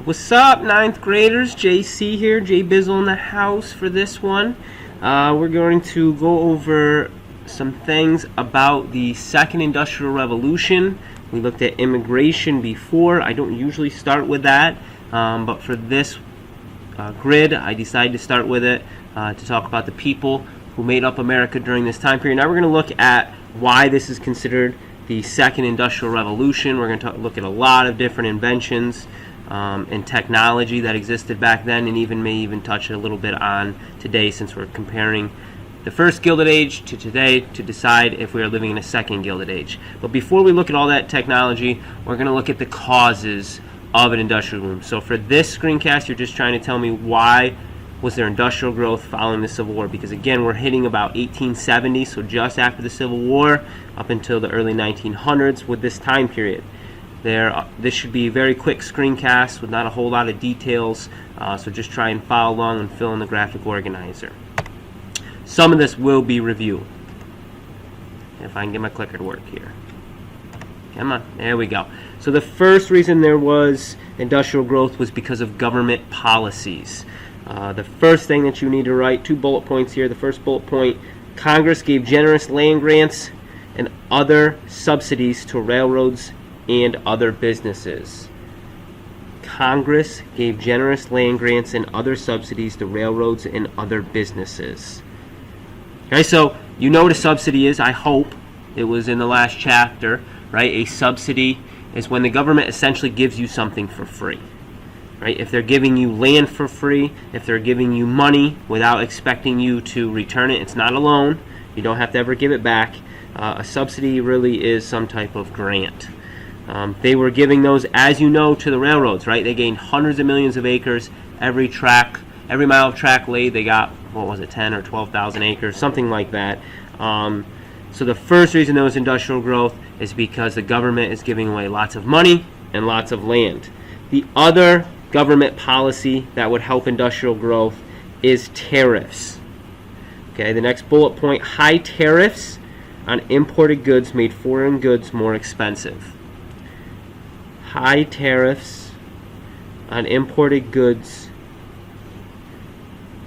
What's up, 9th graders? JC here, Jay Bizzle in the house for this one. We're going to go over some things about the Second Industrial Revolution. We looked at immigration before. I don't usually start with that, but for this grid, I decided to start with it to talk about the people who made up America during this time period. Now we're going to look at why this is considered the Second Industrial Revolution. We're going to look at a lot of different inventions and technology that existed back then, and may touch a little bit on today, since we're comparing the first Gilded Age to today to decide if we are living in a second Gilded Age. But before we look at all that technology, we're going to look at the causes of an industrial boom. So for this screencast, you're just trying to tell me why was there industrial growth following the Civil War, because again, we're hitting about 1870, so just after the Civil War up until the early 1900s with this time period. This should be a very quick screencast with not a whole lot of details, so just try and follow along and fill in the graphic organizer. Some of this will be review. If I can get my clicker to work here. Come on, there we go. So the first reason there was industrial growth was because of government policies. The first thing that you need to write, 2 bullet points here. The first bullet point, Congress gave generous land grants and other subsidies to railroads and other businesses. Congress gave generous land grants and other subsidies to railroads and other businesses. Okay, so you know what a subsidy is, I hope. It was in the last chapter, right? A subsidy is when the government essentially gives you something for free, right? If they're giving you land for free, if they're giving you money without expecting you to return it, it's not a loan. You don't have to ever give it back. A subsidy really is some type of grant. They were giving those, as you know, to the railroads, right? They gained hundreds of millions of acres. Every mile of track laid, they got, 10 or 12,000 acres, something like that. So the first reason there was industrial growth is because the government is giving away lots of money and lots of land. The other government policy that would help industrial growth is tariffs. Okay, the next bullet point, high tariffs on imported goods made foreign goods more expensive. High tariffs on imported goods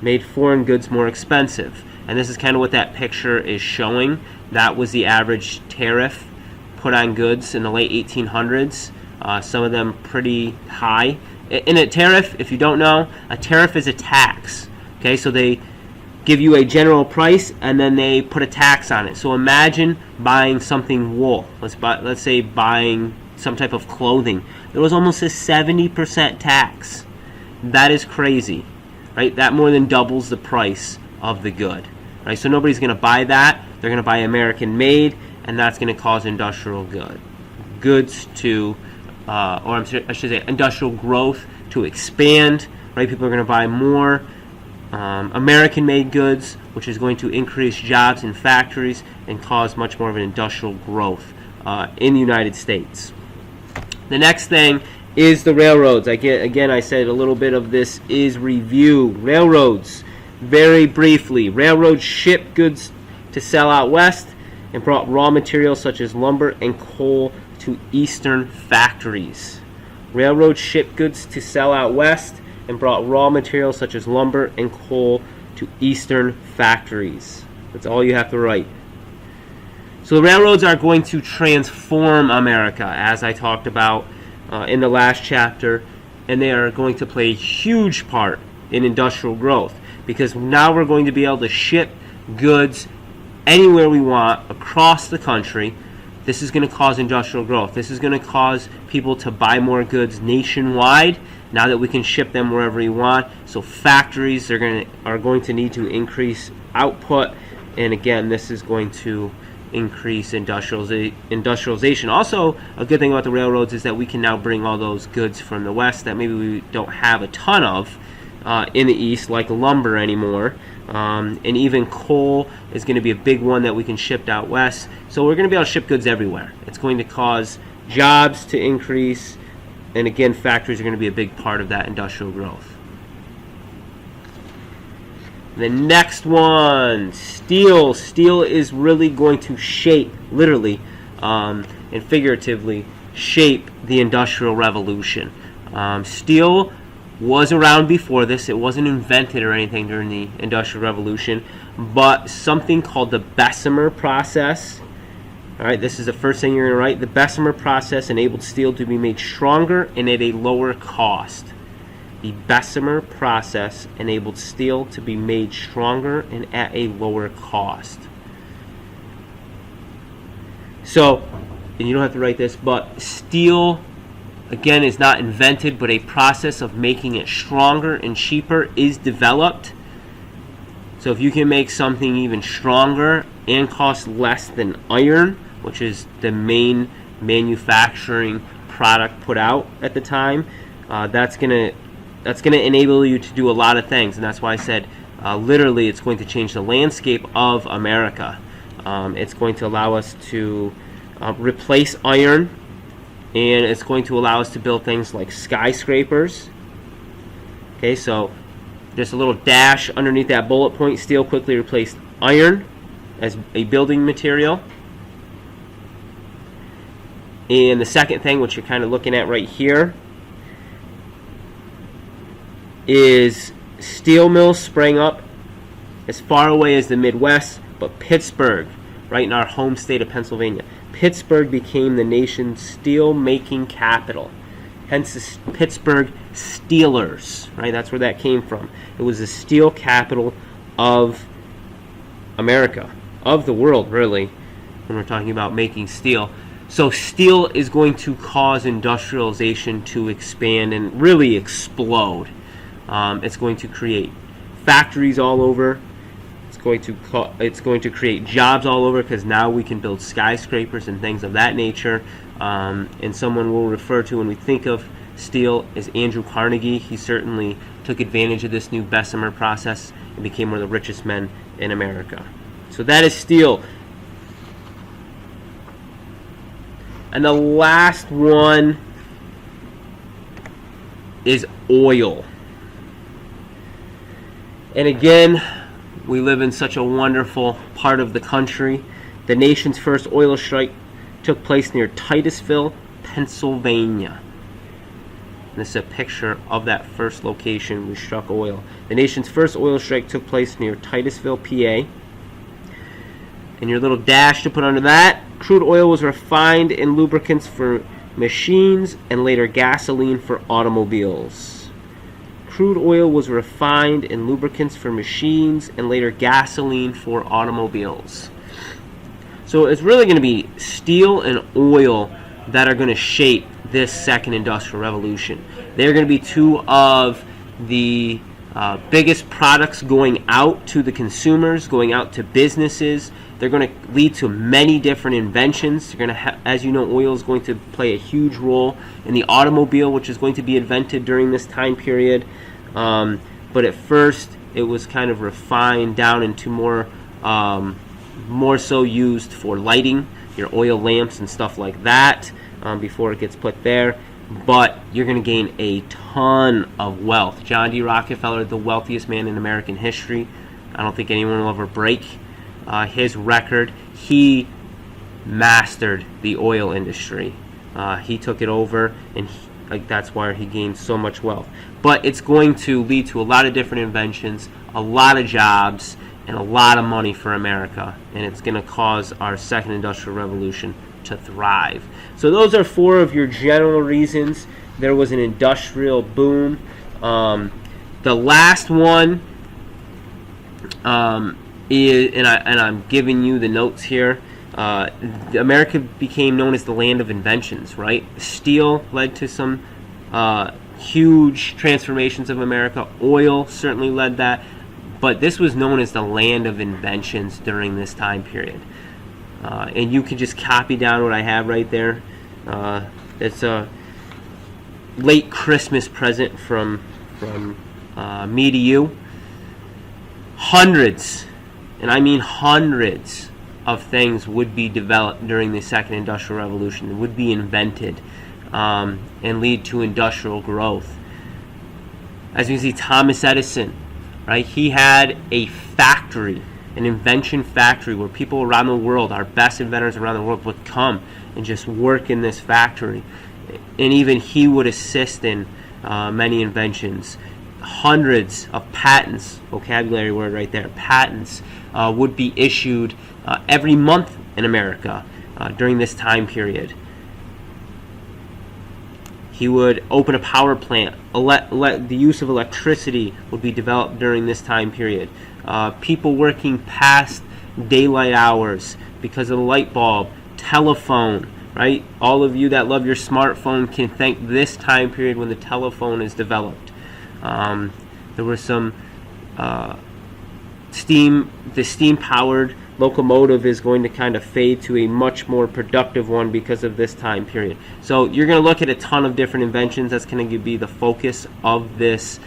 made foreign goods more expensive. And this is kind of what that picture is showing. That was the average tariff put on goods in the late 1800s. Some of them pretty high. In a tariff, if you don't know, a tariff is a tax. Okay, so they give you a general price and then they put a tax on it. So imagine buying something wool. Let's say buying some type of clothing. There was almost a 70% tax. That is crazy, right? That more than doubles the price of the good, right? So nobody's going to buy that. They're going to buy American made, and that's going to cause industrial goods to, I should say industrial growth to expand, right? People are going to buy more American made goods, which is going to increase jobs in factories and cause much more of an industrial growth in the United States. The next thing is the railroads. Again, I said a little bit of this is review. Railroads, very briefly. Railroads shipped goods to sell out west and brought raw materials such as lumber and coal to eastern factories. Railroads shipped goods to sell out west and brought raw materials such as lumber and coal to eastern factories. That's all you have to write. So the railroads are going to transform America, as I talked about in the last chapter, and they are going to play a huge part in industrial growth, because now we're going to be able to ship goods anywhere we want across the country. This is going to cause industrial growth. This is going to cause people to buy more goods nationwide now that we can ship them wherever we want. So factories are going to need to increase output, and again, this is going to increase industrialization. Also, a good thing about the railroads is that we can now bring all those goods from the west that maybe we don't have a ton of in the east, like lumber anymore. And even coal is going to be a big one that we can ship out west. So we're going to be able to ship goods everywhere. It's going to cause jobs to increase, and again, factories are going to be a big part of that industrial growth. The next one, steel. Steel is really going to shape, literally and figuratively, shape the Industrial Revolution. Steel was around before this. It wasn't invented or anything during the Industrial Revolution, but something called the Bessemer process. All right, this is the first thing you're going to write. The Bessemer process enabled steel to be made stronger and at a lower cost. The Bessemer process enabled steel to be made stronger and at a lower cost. So, and you don't have to write this, but steel, again, is not invented, but a process of making it stronger and cheaper is developed. So if you can make something even stronger and cost less than iron, which is the main manufacturing product put out at the time, that's gonna enable you to do a lot of things, and that's why I said literally it's going to change the landscape of America. It's going to allow us to replace iron, and it's going to allow us to build things like skyscrapers. Okay, so just a little dash underneath that bullet point. Steel quickly replaced iron as a building material. And the second thing, which you're kind of looking at right here, is steel mills sprang up as far away as the Midwest, but Pittsburgh, right in our home state of Pennsylvania, Pittsburgh became the nation's steel-making capital. Hence the Pittsburgh Steelers, right? That's where that came from. It was the steel capital of America, of the world, really, when we're talking about making steel. So steel is going to cause industrialization to expand and really explode. It's going to create factories all over. It's going to create jobs all over, because now we can build skyscrapers and things of that nature. And someone we'll refer to when we think of steel is Andrew Carnegie. He certainly took advantage of this new Bessemer process and became one of the richest men in America. So that is steel. And the last one is oil. And again, we live in such a wonderful part of the country. The nation's first oil strike took place near Titusville, Pennsylvania. And this is a picture of that first location we struck oil. The nation's first oil strike took place near Titusville, PA. And your little dash to put under that, crude oil was refined in lubricants for machines and later gasoline for automobiles. Crude oil was refined in lubricants for machines and later gasoline for automobiles. So it's really going to be steel and oil that are going to shape this second industrial revolution. They're going to be two of the biggest products going out to the consumers, going out to businesses. They're going to lead to many different inventions. They're going to, as you know, oil is going to play a huge role in the automobile, which is going to be invented during this time period. But at first, it was kind of refined down into more so used for lighting, your oil lamps and stuff like that, before it gets put there. But you're going to gain a ton of wealth. John D. Rockefeller, the wealthiest man in American history. I don't think anyone will ever break his record. He mastered the oil industry. He took it over, and that's why he gained so much wealth. But it's going to lead to a lot of different inventions, a lot of jobs, and a lot of money for America. And it's going to cause our second industrial revolution to thrive. So those are four of your general reasons there was an industrial boom. The last one is, and I'm giving you the notes here. America became known as the land of inventions, right? Steel led to some huge transformations of America. Oil certainly led that. But this was known as the land of inventions during this time period. And you can just copy down what I have right there. It's a late Christmas present from me to you. Hundreds, and I mean hundreds, of things would be developed during the second industrial revolution, would be invented, and lead to industrial growth. As you can see, Thomas Edison, right? He had a factory, an invention factory, where people around the world, our best inventors around the world, would come and just work in this factory. And even he would assist in many inventions. Hundreds of patents, vocabulary word right there, patents would be issued every month in America during this time period. He would open a power plant. The use of electricity would be developed during this time period. People working past daylight hours because of the light bulb, telephone, right? All of you that love your smartphone can thank this time period when the telephone is developed. There were some the steam-powered locomotive is going to kind of fade to a much more productive one because of this time period. So you're going to look at a ton of different inventions. That's going to be the focus of this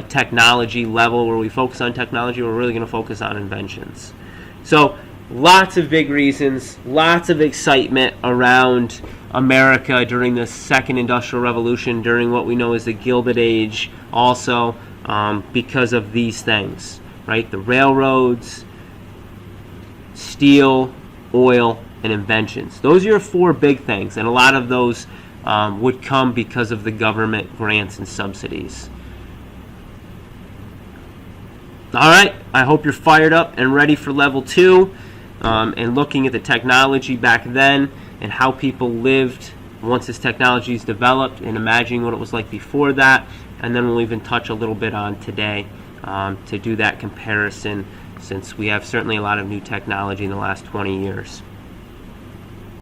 technology level. Where we focus on technology, we're really going to focus on inventions. So lots of big reasons, lots of excitement around America during the Second Industrial Revolution, during what we know as the Gilded Age, also because of these things, right? The railroads, steel, oil, and inventions. Those are your four big things, and a lot of those would come because of the government grants and subsidies. All right, I hope you're fired up and ready for level 2 and looking at the technology back then and how people lived once this technology is developed and imagining what it was like before that. And then we'll even touch a little bit on today to do that comparison, since we have certainly a lot of new technology in the last 20 years.